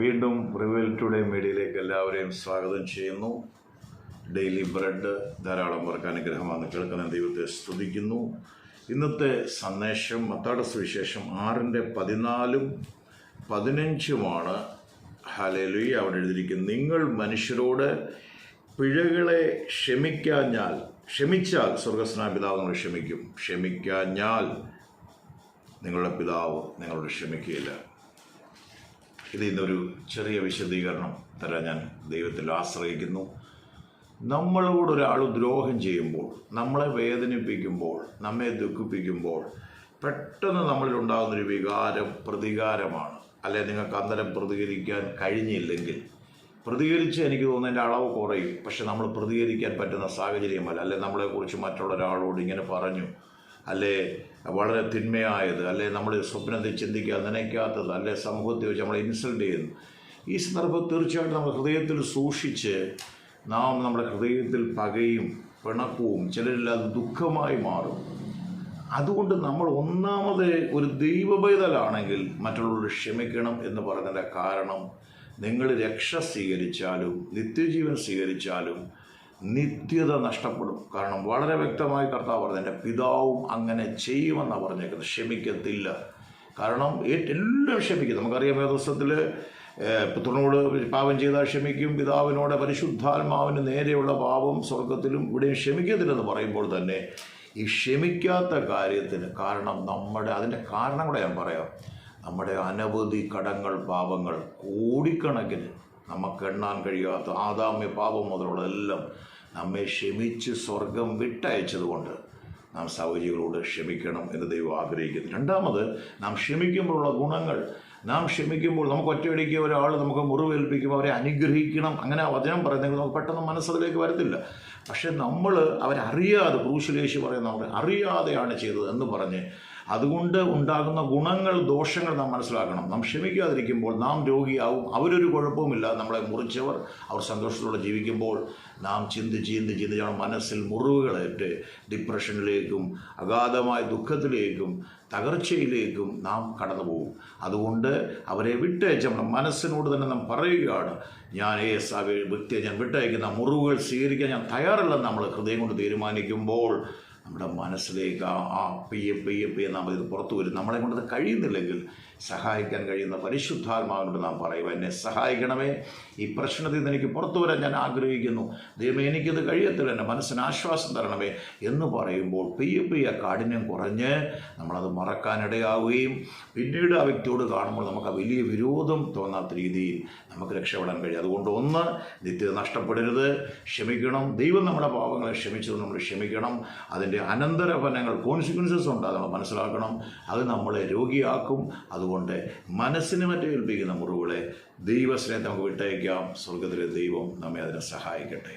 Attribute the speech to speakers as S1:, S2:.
S1: വീണ്ടും revel today മീഡിയയിലേക്ക് എല്ലാവരെയും സ്വാഗതം ചെയ്യുന്നു. ഡെയിലി ബ്രെഡ് ധാരാളം പേർക്ക് അനുഗ്രഹമാണ് കേൾക്കുന്ന ദൈവത്തെ സ്തുതിക്കുന്നു. ഇന്നത്തെ സന്ദേശം മത്തായിയുടെ സുവിശേഷം 6:14-15 ഹല്ലേലൂയ. അവിടെ എഴുതിയിരിക്കുന്നു, നിങ്ങൾ മനുഷ്യരോട് പിഴകളെ ക്ഷമിച്ചാൽ സ്വർഗസ്നായ പിതാവ് നിങ്ങൾ ക്ഷമിക്കും, ക്ഷമിക്കാഞ്ഞാൽ നിങ്ങളുടെ പിതാവ് നിങ്ങളോട് ക്ഷമിക്കുകയില്ല. ഇന്നൊരു ചെറിയ വിശദീകരണം തരാൻ ഞാൻ ദൈവത്തിൽ ആശ്രയിക്കുന്നു. നമ്മളോട് ഒരാൾ ദ്രോഹം ചെയ്യുമ്പോൾ, നമ്മളെ വേദനിപ്പിക്കുമ്പോൾ, നമ്മെ ദുഃഖിപ്പിക്കുമ്പോൾ പെട്ടെന്ന് നമ്മളിലുണ്ടാകുന്നൊരു പ്രതികാരമാണ്. അല്ലെ, നിങ്ങൾക്ക് അന്നേരം പ്രതികരിക്കാൻ കഴിഞ്ഞില്ലെങ്കിൽ, പ്രതികരിച്ച് എനിക്ക് തോന്നുന്നു എൻ്റെ അളവ് കുറയും, പക്ഷെ നമ്മൾ പ്രതികരിക്കാൻ പറ്റുന്ന സാഹചര്യമല്ല. അല്ലെ, നമ്മളെക്കുറിച്ച് മറ്റുള്ള ഒരാളോട് ഇങ്ങനെ പറഞ്ഞു, അല്ലേ വളരെ തിന്മയായത്, അല്ലെ നമ്മൾ സ്വപ്നത്തിൽ ചിന്തിക്കാൻ നനയ്ക്കാത്തത്, അല്ലെ സമൂഹത്തിൽ വെച്ച് നമ്മളെ ഇൻസൾട്ട് ചെയ്യുന്നു. ഈ സന്ദർഭം തീർച്ചയായിട്ടും നമ്മൾ ഹൃദയത്തിൽ സൂക്ഷിച്ച് നാം നമ്മുടെ ഹൃദയത്തിൽ പകയും പിണക്കവും ചിലരില്ലാതെ ദുഃഖമായി മാറും. അതുകൊണ്ട് നമ്മൾ ഒന്നാമത് ഒരു ദൈവപൈതലാണെങ്കിൽ മറ്റുള്ളവരോട് ക്ഷമിക്കണം എന്ന് പറയുന്നതിൻ്റെ കാരണം, നിങ്ങൾ രക്ഷ സ്വീകരിച്ചാലും നിത്യജീവൻ സ്വീകരിച്ചാലും നിത്യത നഷ്ടപ്പെടും. കാരണം വളരെ വ്യക്തമായി കർത്താവ് പറഞ്ഞു, എൻ്റെ പിതാവും അങ്ങനെ ചെയ്യുമെന്നാണ് പറഞ്ഞേക്കുന്നത്, ക്ഷമിക്കത്തില്ല. കാരണം എല്ലാം ക്ഷമിക്കും. നമുക്കറിയാം, വേദപുസ്തകത്തിൽ പുത്രനോട് പാപം ചെയ്താൽ ക്ഷമിക്കും, പിതാവിനോട് പരിശുദ്ധാത്മാവിന് നേരെയുള്ള പാപം സ്വർഗത്തിലും ഇവിടെയും ക്ഷമിക്കത്തില്ലെന്ന് പറയുമ്പോൾ തന്നെ ഈ ക്ഷമിക്കാത്ത കാര്യത്തിന് കാരണം അതിൻ്റെ കാരണം കൂടെ ഞാൻ പറയാം. നമ്മുടെ അനവധി കടങ്ങൾ, പാപങ്ങൾ, കോടിക്കണക്കിന് നമുക്ക് എണ്ണാൻ കഴിയാത്ത ആദാമ്യ പാപം മുതലുള്ളതെല്ലാം നമ്മെ ക്ഷമിച്ച് സ്വർഗം വിട്ടയച്ചതുകൊണ്ട് നാം സഹോദരികളോട് ക്ഷമിക്കണം എന്ന് ദൈവം ആഗ്രഹിക്കുന്നു. രണ്ടാമത്, നാം ക്ഷമിക്കുമ്പോഴുള്ള ഗുണങ്ങൾ. നാം ക്ഷമിക്കുമ്പോൾ നമുക്ക് ഒറ്റയടിക്ക് ഒരാൾ നമുക്ക് മുറിവേൽപ്പിക്കുമ്പോൾ അവരെ അനുഗ്രഹിക്കണം, അങ്ങനെ വചനം പറയുന്നെങ്കിൽ നമുക്ക് പെട്ടെന്ന് മനസ്സിലേക്ക് വരത്തില്ല. പക്ഷെ നമ്മൾ അവരറിയാതെ, ക്രൂശിലേശു പറയുന്ന അറിയാതെയാണ് ചെയ്തത് എന്ന് പറഞ്ഞ് അതുകൊണ്ട് ഉണ്ടാകുന്ന ഗുണങ്ങൾ, ദോഷങ്ങൾ നാം മനസ്സിലാക്കണം. നാം ക്ഷമിക്കാതിരിക്കുമ്പോൾ നാം രോഗിയാവും, അവരൊരു കുഴപ്പവുമില്ല. നമ്മളെ മുറിച്ചവർ അവർ സന്തോഷത്തോടെ ജീവിക്കുമ്പോൾ നാം ചിന്തിച്ച് മനസ്സിൽ മുറിവുകളേറ്റ് ഡിപ്രഷനിലേക്കും അഗാധമായ ദുഃഖത്തിലേക്കും തകർച്ചയിലേക്കും നാം കടന്നു പോകും. അതുകൊണ്ട് അവരെ വിട്ടയച്ച് നമ്മുടെ മനസ്സിനോട് തന്നെ നാം പറയുകയാണ്, ഞാൻ വ്യക്തിയെ ഞാൻ വിട്ടയക്കുന്ന മുറിവുകൾ സ്വീകരിക്കാൻ ഞാൻ തയ്യാറല്ലെന്ന് നമ്മൾ ഹൃദയം കൊണ്ട് തീരുമാനിക്കുമ്പോൾ നമ്മുടെ മനസ്സിലേക്ക് പെയ്യെ നാം ഇത് പുറത്തു വരും. നമ്മളെ കൊണ്ടത് കഴിയുന്നില്ലെങ്കിൽ സഹായിക്കാൻ കഴിയുന്ന പരിശുദ്ധാത്മാവിനോട് നാം പറയുക, എന്നെ സഹായിക്കണമേ, ഈ പ്രശ്നത്തിൽ നിന്ന് എനിക്ക് പുറത്തു വരാൻ ഞാൻ ആഗ്രഹിക്കുന്നു, ദൈവമേ എനിക്കിത് കഴിയത്തില്ല, എൻ്റെ മനസ്സിന് ആശ്വാസം തരണമേ എന്ന് പറയുമ്പോൾ പെയ്യെ കാഠിന്യം കുറഞ്ഞ് നമ്മളത് മറക്കാനിടയാവുകയും പിന്നീട് ആ വ്യക്തിയോട് കാണുമ്പോൾ നമുക്ക് ആ വലിയ വിരോധം തോന്നാത്ത രീതിയിൽ നമുക്ക് രക്ഷപ്പെടാൻ കഴിയും. അതുകൊണ്ട് ഒന്ന്, നിത്യത നഷ്ടപ്പെടരുത്, ക്ഷമിക്കണം. ദൈവം നമ്മുടെ പാപങ്ങളെ ക്ഷമിച്ചത് നമ്മൾ ക്ഷമിക്കണം. അതിൻ്റെ അനന്തരഫലങ്ങൾ, കോൺസിക്വൻസസ് ഉണ്ട്, അത് നമ്മൾ മനസ്സിലാക്കണം. അത് നമ്മളെ രോഗിയാക്കും. അതുകൊണ്ട് മനസ്സിന് ഏൽപ്പിക്കുന്ന മുറിവുകളെ ദൈവസ്നേഹത്തെ നമുക്ക് വിട്ടയക്കാം. സ്വർഗത്തിലെ ദൈവം നമ്മെ അതിനെ സഹായിക്കട്ടെ.